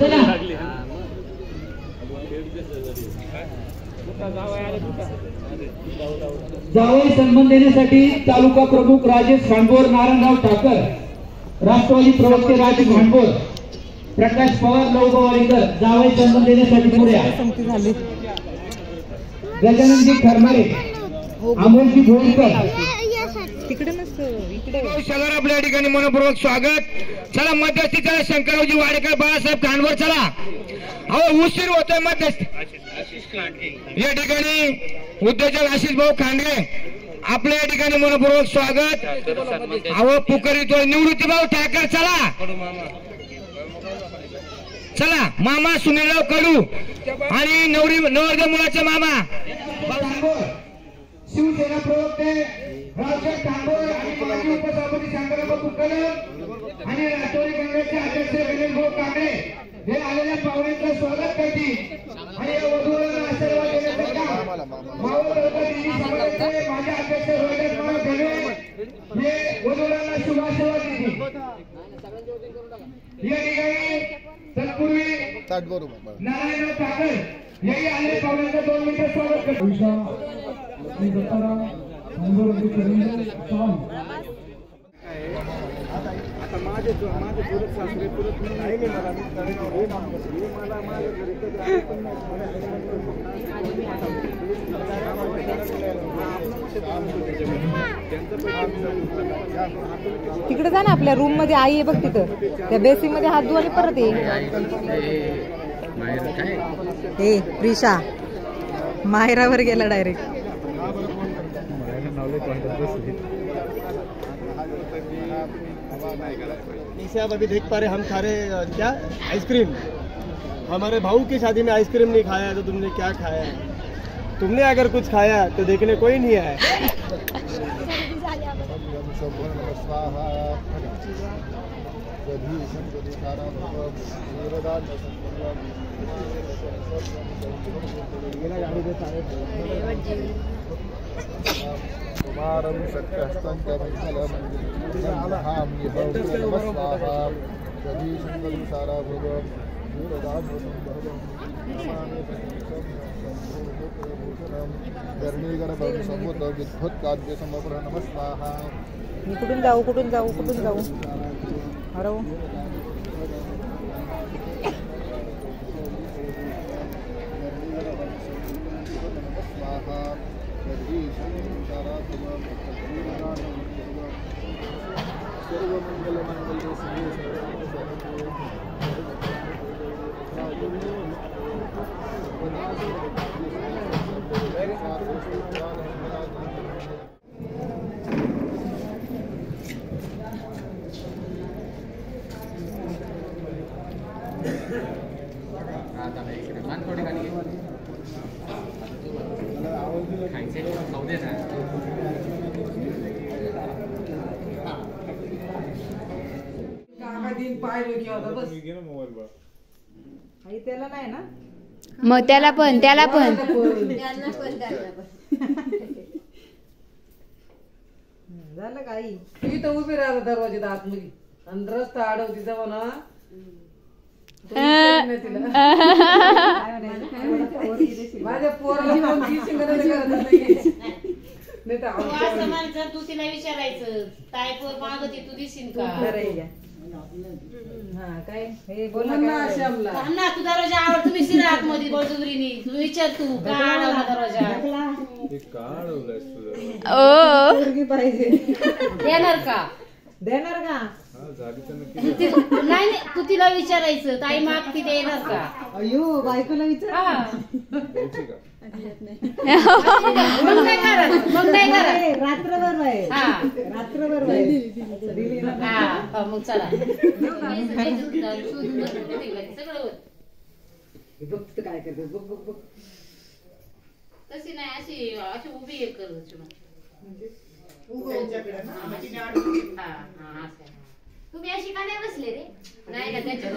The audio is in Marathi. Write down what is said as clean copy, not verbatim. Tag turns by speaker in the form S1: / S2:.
S1: चला जावई सन्मान देण्यासाठी तालुका प्रमुख राजेश भांडवोर, नारायणराव ठाकर, राष्ट्रवादी प्रवक्ते राजेश भांडवोर, प्रकाश पवार, लवगवारीकर जावई सन्मान देण्यासाठी पुढे झाले. गजाननजी खरमारे, अमोलजी भोईकर
S2: तिकडे नसतो इकडे.
S3: सगळं आपल्या ठिकाणी मनपूर्वक स्वागत. चला मध्यस्थी चला शंकररावजी वाडेकर, बाळासाहेब खांडवर चला. अहो उशीर होतोय मध्यस्थी. या ठिकाणी उद्योजक आशिष भाऊ खांडगे आपल्या या ठिकाणी मनपूर्वक स्वागत. अहो पुकारितो निवृत्ती भाऊ ठाकर चला. चला मामा सुनीलराव कडू आणि नवरदेव मुलाचे मामा
S1: शिवसेना प्रवक्ते रावसाहेब ठाकूर आणि माजी उपसभापती शांताराम कलम आणि राष्ट्रवादी काँग्रेसचे अध्यक्ष गणेश भाऊ कांबळे हे आलेल्या पाहुण्यांचं स्वागत करतील आणि या वधूवरांना आशीर्वाद देण्याचं काम मावळ तालुका दिंडी समाजाचे माजी अध्यक्ष रोहिदास गणेश हे वधूवरांना शुभाशीर्वाद देतील. या ठिकाणी तत्पूर्वी नारायणराव ठाकर हेही आलेल्या पाहुण्यांचं 2 मिनिटं स्वागत करतील.
S4: आता माझे चुलत सासरे चुलत नाही मला
S2: तिकडे जा ना आपल्या रूम मध्ये आई आहे बघ तिथं त्या बेसिंग मध्ये हात धुवा आणि परत ये प्रिशा माहेरावर गेला डायरेक्ट.
S4: जैसे आप अभी देख पा रहे हम खा रहे क्या आइसक्रीम. हमारे भाऊ की शादी में आइसक्रीम नहीं खाया तो तुमने क्या खाया है? तुमने अगर कुछ खाया तो देखने कोई नहीं आया.
S5: कुमारं शक्यस्तं च मंगलम् नमामि भव्यनमस्वाहा सदीशङ्करुसाराभुवं दूरदाभूतं नमामि भूषणं गर्णीगणभं सम्मुत विद्युत्काद्यसमग्र नमस्वाहा.
S2: कुठून जाऊ अरे त्याला नाही ना
S6: मग त्याला पण
S2: झालं काही ती तर उभी राहिला दरवाजेत आतमध्ये आणि रस्ता अडवती जाऊ ना माझ्या पोराला
S7: तू तिला विचारायचं ताई पोर मागती तू दिसीन का
S2: काय हे बोल ना
S7: तू दरवाजा आवड तुम्ही शिरा आतमध्ये बळजुबरीनी तू विचार तू का अडवला दरवाजा
S2: पाहिजे देणार का
S7: नाही तू तिला विचारायचं ताई मागती देणार का.
S2: अयो बायकोला विचार
S7: मग नाही करा
S2: रात्रभर आहे रात्रभर
S7: मग चला
S2: बघ काय करते बघ
S7: तशी नाही अशी उभी हे कर तुम्ही अशी का नाही बसले रे. नाही ना त्यांच्या